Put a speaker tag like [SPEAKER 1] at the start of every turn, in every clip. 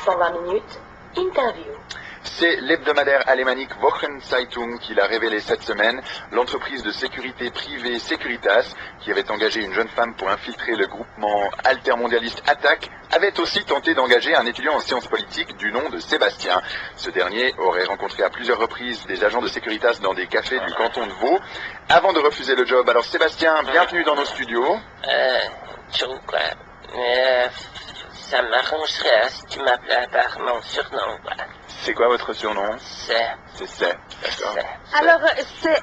[SPEAKER 1] 120 minutes, interview.
[SPEAKER 2] C'est l'hebdomadaire alémanique Wochenzeitung qui l'a révélé cette semaine. L'entreprise de sécurité privée Securitas, qui avait engagé une jeune femme pour infiltrer le groupement altermondialiste Attac, avait aussi tenté d'engager un étudiant en sciences politiques du nom de Sébastien. Ce dernier aurait rencontré à plusieurs reprises des agents de Securitas dans des cafés du canton de Vaud avant de refuser le job. Alors Sébastien, bienvenue dans nos studios.
[SPEAKER 3] Joe, quoi. Ça m'arrangerait si tu m'appelais par mon surnom, quoi.
[SPEAKER 2] C'est quoi votre surnom?
[SPEAKER 3] C'est.
[SPEAKER 2] D'accord.
[SPEAKER 4] Alors,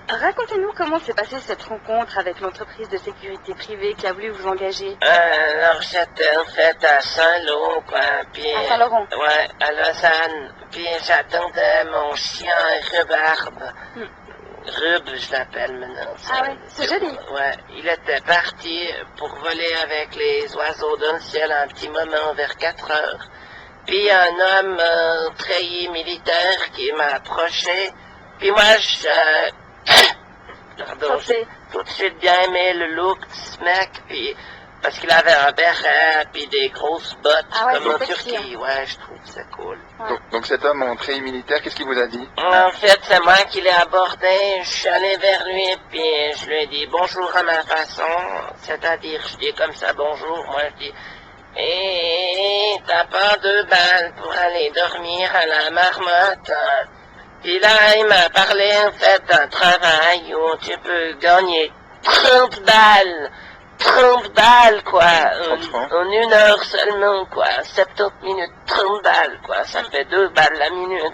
[SPEAKER 4] racontez-nous comment s'est passée cette rencontre avec l'entreprise de sécurité privée qui a voulu vous engager.
[SPEAKER 3] Alors, j'étais en fait à Saint-Lô, quoi, puis...
[SPEAKER 4] À Saint-Laurent?
[SPEAKER 3] Ouais, à Lausanne, puis j'attendais mon chien Rhubarbe. Rub, je l'appelle maintenant.
[SPEAKER 4] Ah ouais, c'est joli.
[SPEAKER 3] Ouais, il était parti pour voler avec les oiseaux dans le ciel un petit moment vers 4 heures. Puis un homme treillis militaire qui m'a approché. Puis moi, pardon, j'ai tout de suite bien aimé le look de ce mec, puis parce qu'il avait un béret, puis des grosses bottes comme en Turquie. Ouais, je trouve que c'est cool.
[SPEAKER 4] Ouais.
[SPEAKER 2] Donc cet homme en treillis militaire, qu'est-ce qu'il vous a dit?
[SPEAKER 3] En fait, c'est moi qui l'ai abordé. Je suis allé vers lui, puis je lui ai dit bonjour à ma façon. C'est-à-dire, je dis comme ça bonjour. Moi, je dis... Et t'as pas 2 balles pour aller dormir à la marmotte? Puis là, il m'a parlé en fait d'un travail où tu peux gagner 30 balles. 30 balles, quoi. En 1 heure seulement, quoi. 70 minutes, 30 balles, quoi. Ça fait 2 balles la minute.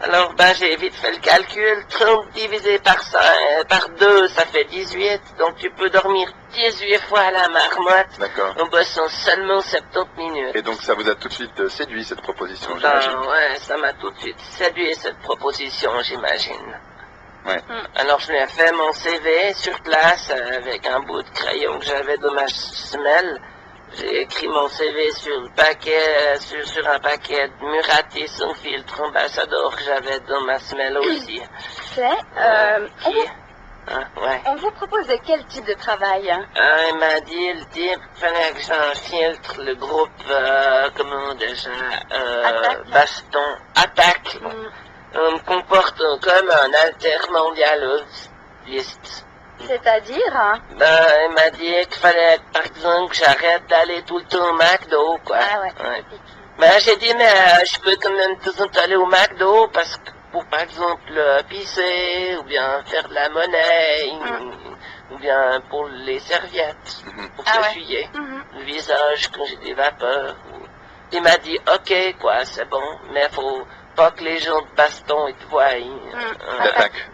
[SPEAKER 3] Alors, j'ai vite fait le calcul. 30 divisé par 2, ça fait 18. Donc, tu peux dormir 18 fois à la marmotte.
[SPEAKER 2] D'accord.
[SPEAKER 3] En bossant seulement 70 minutes.
[SPEAKER 2] Et donc ça vous a tout de suite séduit cette proposition, j'imagine.
[SPEAKER 3] Ouais, ça m'a tout de suite séduit cette proposition, j'imagine.
[SPEAKER 2] Ouais.
[SPEAKER 3] Alors, je lui ai fait mon CV sur place avec un bout de crayon que j'avais dans ma semelle. J'ai écrit mon CV sur le paquet, sur un paquet de Muratis sans filtre ambassadeur que j'avais dans ma semelle aussi.
[SPEAKER 4] On vous propose de quel type de travail?
[SPEAKER 3] Il m'a dit, le type, fallait que j'infiltre le groupe, comment déjà, Baston, Attaque. On me comporte comme un altermondialiste.
[SPEAKER 4] C'est-à-dire?
[SPEAKER 3] Il m'a dit qu'il fallait, par exemple, que j'arrête d'aller tout le temps au McDo, quoi.
[SPEAKER 4] Ah ouais.
[SPEAKER 3] J'ai dit, mais je peux quand même tout le temps aller au McDo parce que, pour par exemple, pisser, ou bien faire de la monnaie, ou bien pour les serviettes, pour s'essuyer le visage quand j'ai des vapeurs. Il m'a dit, ok, quoi, c'est bon, mais faut pas que les gens de Baston ils te voient.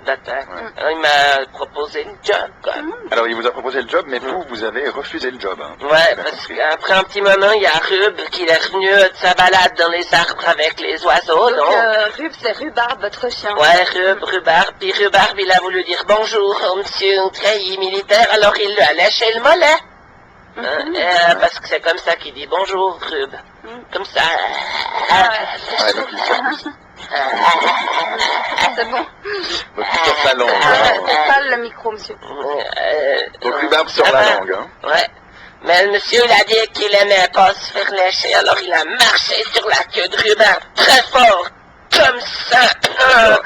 [SPEAKER 3] D'attaque. Alors, il m'a proposé le job, quoi.
[SPEAKER 2] Alors il vous a proposé le job, mais vous avez refusé le job. Hein.
[SPEAKER 3] Ouais, parce qu'après un petit moment, il y a Rub qui est revenu de sa balade dans les arbres avec les oiseaux,
[SPEAKER 4] donc Rub, c'est Rhubarbe, votre chien.
[SPEAKER 3] Ouais, Rhubarbe. Puis Rhubarbe, il a voulu dire bonjour au monsieur treillis militaire, alors il lui a léché le mollet. Parce que c'est comme ça qu'il dit bonjour, Rub. Comme ça.
[SPEAKER 2] Donc il sort.
[SPEAKER 4] C'est bon.
[SPEAKER 2] Donc il sort sa langue.
[SPEAKER 4] Parle le micro, monsieur.
[SPEAKER 2] Donc Rhubarbe sort la langue. Hein.
[SPEAKER 3] Ouais. Mais le monsieur, il a dit qu'il aimait pas se faire lécher, alors il a marché sur la queue de Rhubarbe très fort. Comme ça.
[SPEAKER 2] D'accord.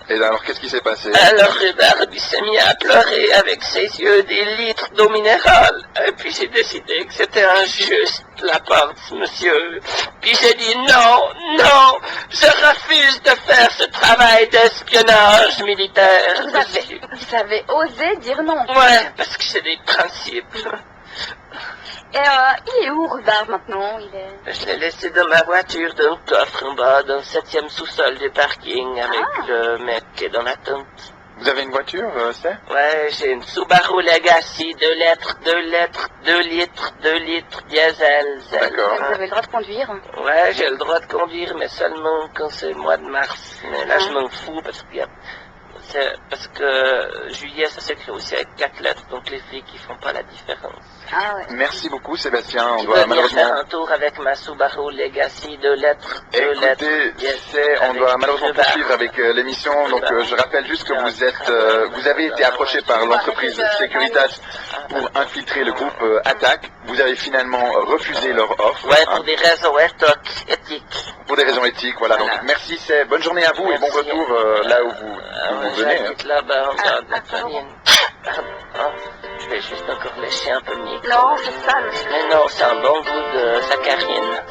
[SPEAKER 2] Et alors, qu'est-ce qui s'est passé?
[SPEAKER 3] Alors, Rhubarbe, il s'est mis à pleurer avec ses yeux des litres d'eau minérale. Et puis, j'ai décidé que c'était injuste de la part de ce monsieur. Puis, j'ai dit non, je refuse de faire ce travail d'espionnage militaire.
[SPEAKER 4] Vous avez osé dire non?
[SPEAKER 3] Ouais, parce que j'ai des principes.
[SPEAKER 4] Et il est où, Rhubarbe, maintenant?
[SPEAKER 3] Je l'ai laissé dans ma voiture, dans le coffre en bas, dans le 7e sous-sol du parking, avec le mec qui est dans la tente.
[SPEAKER 2] Vous avez une voiture, c'est?
[SPEAKER 3] Ouais, j'ai une Subaru Legacy, 2 litres, diesel.
[SPEAKER 2] D'accord.
[SPEAKER 4] Vous avez le droit de conduire?
[SPEAKER 3] Ouais, j'ai le droit de conduire, mais seulement quand c'est le mois de mars. Mais là, je m'en fous, parce que C'est parce que juillet, ça s'écrit aussi avec 4 lettres, donc les filles qui font pas la différence.
[SPEAKER 4] Ah ouais.
[SPEAKER 2] Merci beaucoup Sébastien, on
[SPEAKER 3] Tu
[SPEAKER 2] doit
[SPEAKER 3] veux bien faire
[SPEAKER 2] malheureusement...
[SPEAKER 3] un tour avec ma Subaru Legacy, 2 lettres, 2 lettres.
[SPEAKER 2] Écoutez,
[SPEAKER 3] Yes,
[SPEAKER 2] on
[SPEAKER 3] avec
[SPEAKER 2] doit malheureusement
[SPEAKER 3] deux barres.
[SPEAKER 2] poursuivre avec l'émission, donc je rappelle juste que vous avez été approché par l'entreprise Securitas pour infiltrer le groupe Attaque. Vous avez finalement refusé leur offre.
[SPEAKER 3] Ouais,
[SPEAKER 2] hein,
[SPEAKER 3] pour des raisons éthiques.
[SPEAKER 2] pour des raisons éthiques, voilà.
[SPEAKER 3] Voilà.
[SPEAKER 2] Donc merci, c'est bonne journée à vous et bon
[SPEAKER 3] Merci.
[SPEAKER 2] retour là où vous venez. hein.
[SPEAKER 3] J'habite là-bas, regarde,
[SPEAKER 4] Ah,
[SPEAKER 3] la farine. Pardon. Je vais juste encore lécher un peu le micro.
[SPEAKER 4] Non, c'est ça, le
[SPEAKER 3] Mais non, c'est un bon goût de saccharine.